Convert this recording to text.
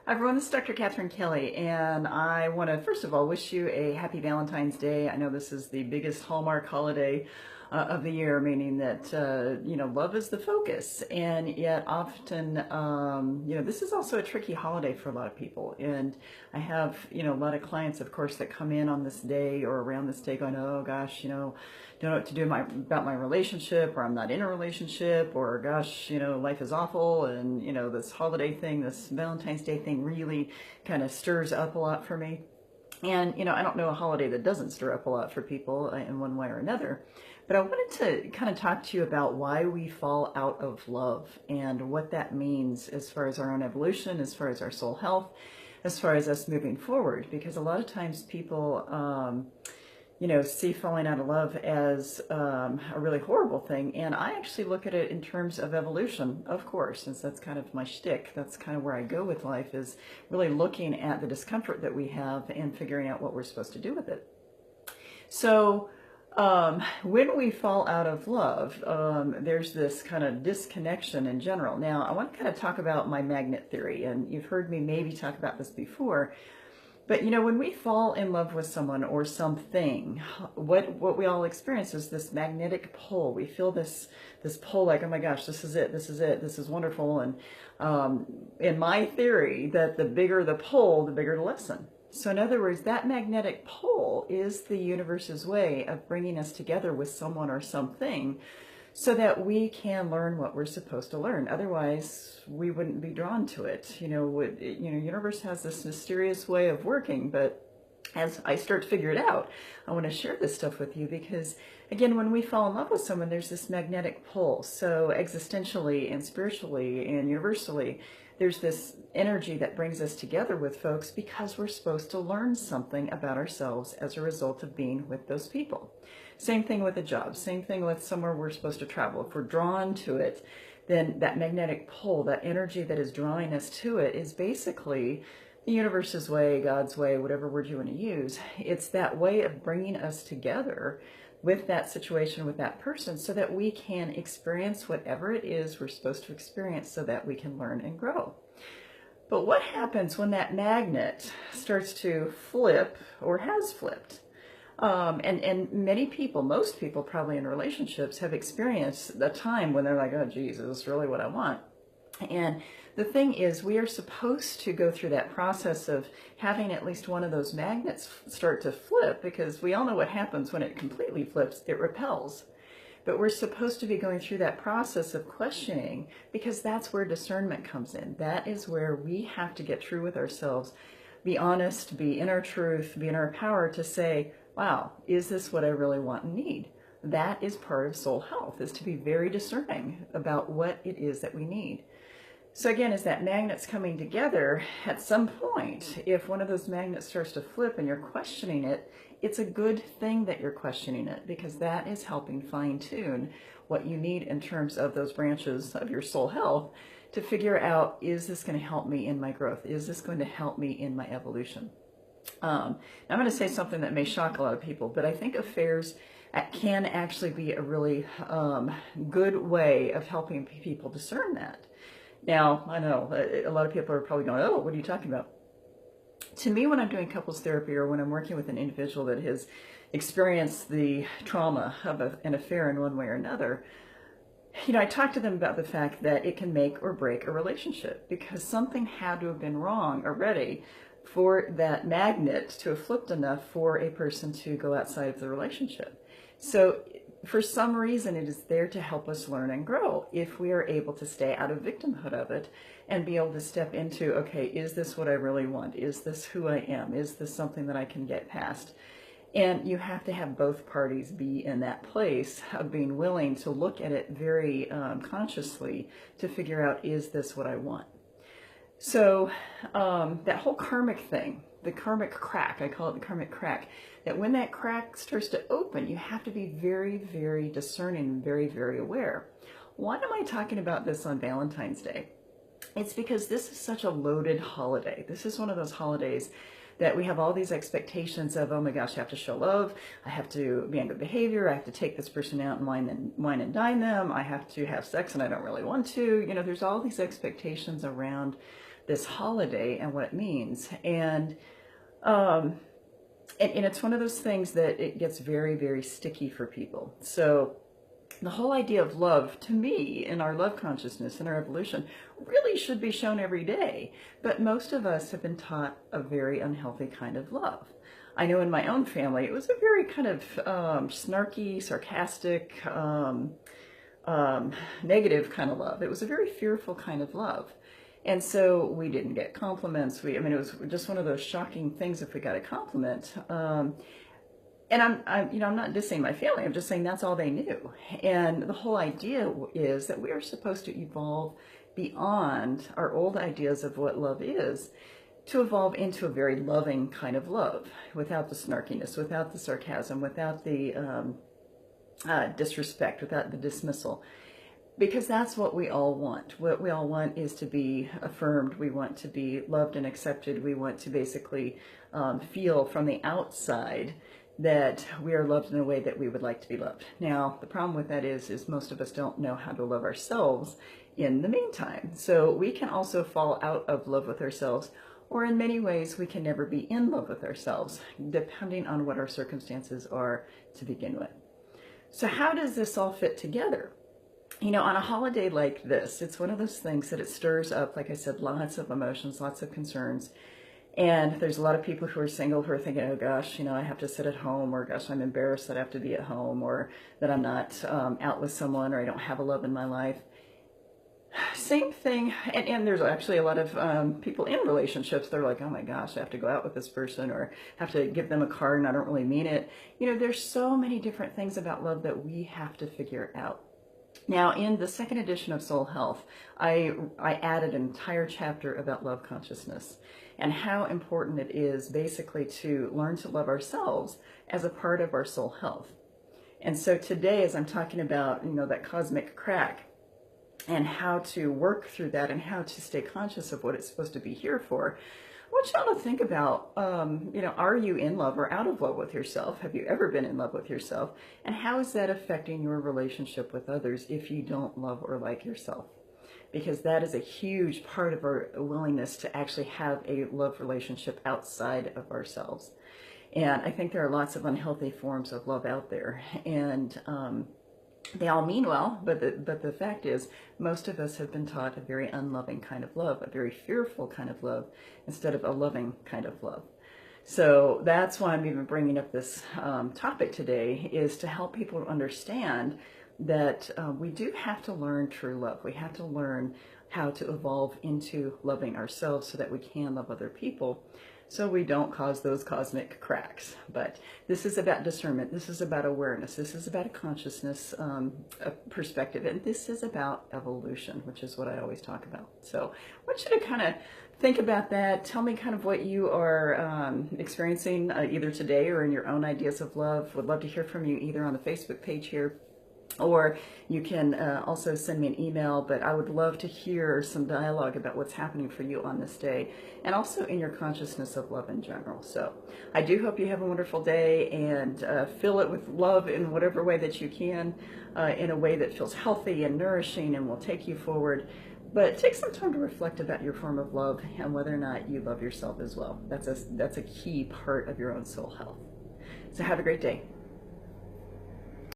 Hi everyone, this is Dr. Katherine.Kelly, and I want to first of all wish you a happy Valentine's Day. I know this is the biggest Hallmark holiday of the year, meaning that love is the focus, and yet often this is also a tricky holiday for a lot of people. And I have a lot of clients, of course, that come in on this day or around this day going, oh gosh, don't know what to do about my relationship, or I'm not in a relationship, or gosh, life is awful, and this holiday thing, this Valentine's Day thing really kind of stirs up a lot for me. And I don't know a holiday that doesn't stir up a lot for people in one way or another. But I wanted to kind of talk to you about why we fall out of love and what that means as far as our own evolution, as far as our soul health, as far as us moving forward. Because a lot of times people see falling out of love as a really horrible thing. And I actually look at it in terms of evolution, of course, since that's kind of my shtick. That's kind of where I go with life, is really looking at the discomfort that we have and figuring out what we're supposed to do with it. So when we fall out of love, there's this kind of disconnection in general. Now, I want to kind of talk about my magnet theory, and you've heard me maybe talk about this before. But when we fall in love with someone or something, what we all experience is this magnetic pull. We feel this pull, like, oh my gosh, this is it, this is wonderful. And in my theory, that the bigger the pull, the bigger the lesson. So in other words, that magnetic pull is the universe's way of bringing us together with someone or something, so that we can learn what we're supposed to learn. Otherwise, we wouldn't be drawn to it. Universe has this mysterious way of working, but as I start to figure it out, I want to share this stuff with you because, again, when we fall in love with someone, there's this magnetic pull. So existentially and spiritually and universally, there's this energy that brings us together with folks because we're supposed to learn something about ourselves as a result of being with those people. Same thing with a job, same thing with somewhere we're supposed to travel. If we're drawn to it, then that magnetic pull, that energy that is drawing us to it, is basically the universe's way, God's way, whatever word you want to use. It's that way of bringing us together with that situation, with that person, so that we can experience whatever it is we're supposed to experience, so that we can learn and grow. But what happens when that magnet starts to flip, or has flipped? And many people, most people probably in relationships, have experienced a time when they're like, oh, geez, is this really what I want? And the thing is, we are supposed to go through that process of having at least one of those magnets start to flip, because we all know what happens when it completely flips. It repels. But we're supposed to be going through that process of questioning, because that's where discernment comes in. That is where we have to get true with ourselves, be honest, be in our truth, be in our power to say, wow, is this what I really want and need? That is part of soul health, is to be very discerning about what it is that we need. So again, as that magnet's coming together, at some point, if one of those magnets starts to flip and you're questioning it, it's a good thing that you're questioning it, because that is helping fine-tune what you need in terms of those branches of your soul health to figure out, is this going to help me in my growth? Is this going to help me in my evolution? Now I'm going to say something that may shock a lot of people, but I think affairs can actually be a really good way of helping people discern that. Now, I know a lot of people are probably going, oh, what are you talking about? To me, when I'm doing couples therapy, or when I'm working with an individual that has experienced the trauma of an affair in one way or another, I talk to them about the fact that it can make or break a relationship, because something had to have been wrong already for that magnet to have flipped enough for a person to go outside of the relationship. So for some reason, it is there to help us learn and grow, if we are able to stay out of victimhood of it and be able to step into, okay, is this what I really want? Is this who I am? Is this something that I can get past? And you have to have both parties be in that place of being willing to look at it very consciously to figure out, is this what I want? So that whole karmic thing, the karmic crack, I call it the karmic crack, that when that crack starts to open, you have to be very, very discerning and very, very aware. Why am I talking about this on Valentine's Day? It's because this is such a loaded holiday. This is one of those holidays that we have all these expectations of, oh my gosh, I have to show love, I have to be on good behavior, I have to take this person out and wine and dine them, I have to have sex and I don't really want to. There's all these expectations around this holiday and what it means. And it's one of those things that it gets very, very sticky for people. So the whole idea of love, to me, in our love consciousness, in our evolution, really should be shown every day. But most of us have been taught a very unhealthy kind of love. I know in my own family, it was a very kind of snarky, sarcastic, negative kind of love. It was a very fearful kind of love. And so we didn't get compliments. I mean, it was just one of those shocking things if we got a compliment. And I'm not dissing my family. I'm just saying that's all they knew. And the whole idea is that we are supposed to evolve beyond our old ideas of what love is, to evolve into a very loving kind of love, without the snarkiness, without the sarcasm, without the disrespect, without the dismissal. Because that's what we all want. What we all want is to be affirmed. We want to be loved and accepted. We want to basically feel from the outside that we are loved in a way that we would like to be loved. Now, the problem with that is most of us don't know how to love ourselves in the meantime. So we can also fall out of love with ourselves, or in many ways, we can never be in love with ourselves, depending on what our circumstances are to begin with. So how does this all fit together? You know, on a holiday like this, it's one of those things that it stirs up, like I said, lots of emotions, lots of concerns. And there's a lot of people who are single who are thinking, oh gosh, you know, I have to sit at home, or gosh, I'm embarrassed that I have to be at home, or that I'm not out with someone, or I don't have a love in my life. Same thing. And there's actually a lot of people in relationships. They're like, oh my gosh, I have to go out with this person, or have to give them a card and I don't really mean it. You know, there's so many different things about love that we have to figure out. Now, in the second edition of Soul Health, I added an entire chapter about love consciousness and how important it is basically to learn to love ourselves as a part of our soul health. And so today, as I'm talking about, you know, that cosmic crack and how to work through that and how to stay conscious of what it's supposed to be here for, I want y'all to think about, you know, are you in love or out of love with yourself? Have you ever been in love with yourself? And how is that affecting your relationship with others if you don't love or like yourself? Because that is a huge part of our willingness to actually have a love relationship outside of ourselves. And I think there are lots of unhealthy forms of love out there. And they all mean well, but the fact is, most of us have been taught a very unloving kind of love, a very fearful kind of love, instead of a loving kind of love. So that's why I'm even bringing up this topic today, is to help people understand that we do have to learn true love. We have to learn how to evolve into loving ourselves so that we can love other people, so we don't cause those cosmic cracks. But this is about discernment. This is about awareness. This is about a consciousness perspective. And this is about evolution, which is what I always talk about. So I want you to kind of think about that. Tell me kind of what you are experiencing either today or in your own ideas of love. Would love to hear from you either on the Facebook page here, or you can also send me an email. But I would love to hear some dialogue about what's happening for you on this day, and also in your consciousness of love in general. So I do hope you have a wonderful day, and fill it with love in whatever way that you can, in a way that feels healthy and nourishing and will take you forward. But take some time to reflect about your form of love and whether or not you love yourself as well. That's a key part of your own soul health. So have a great day.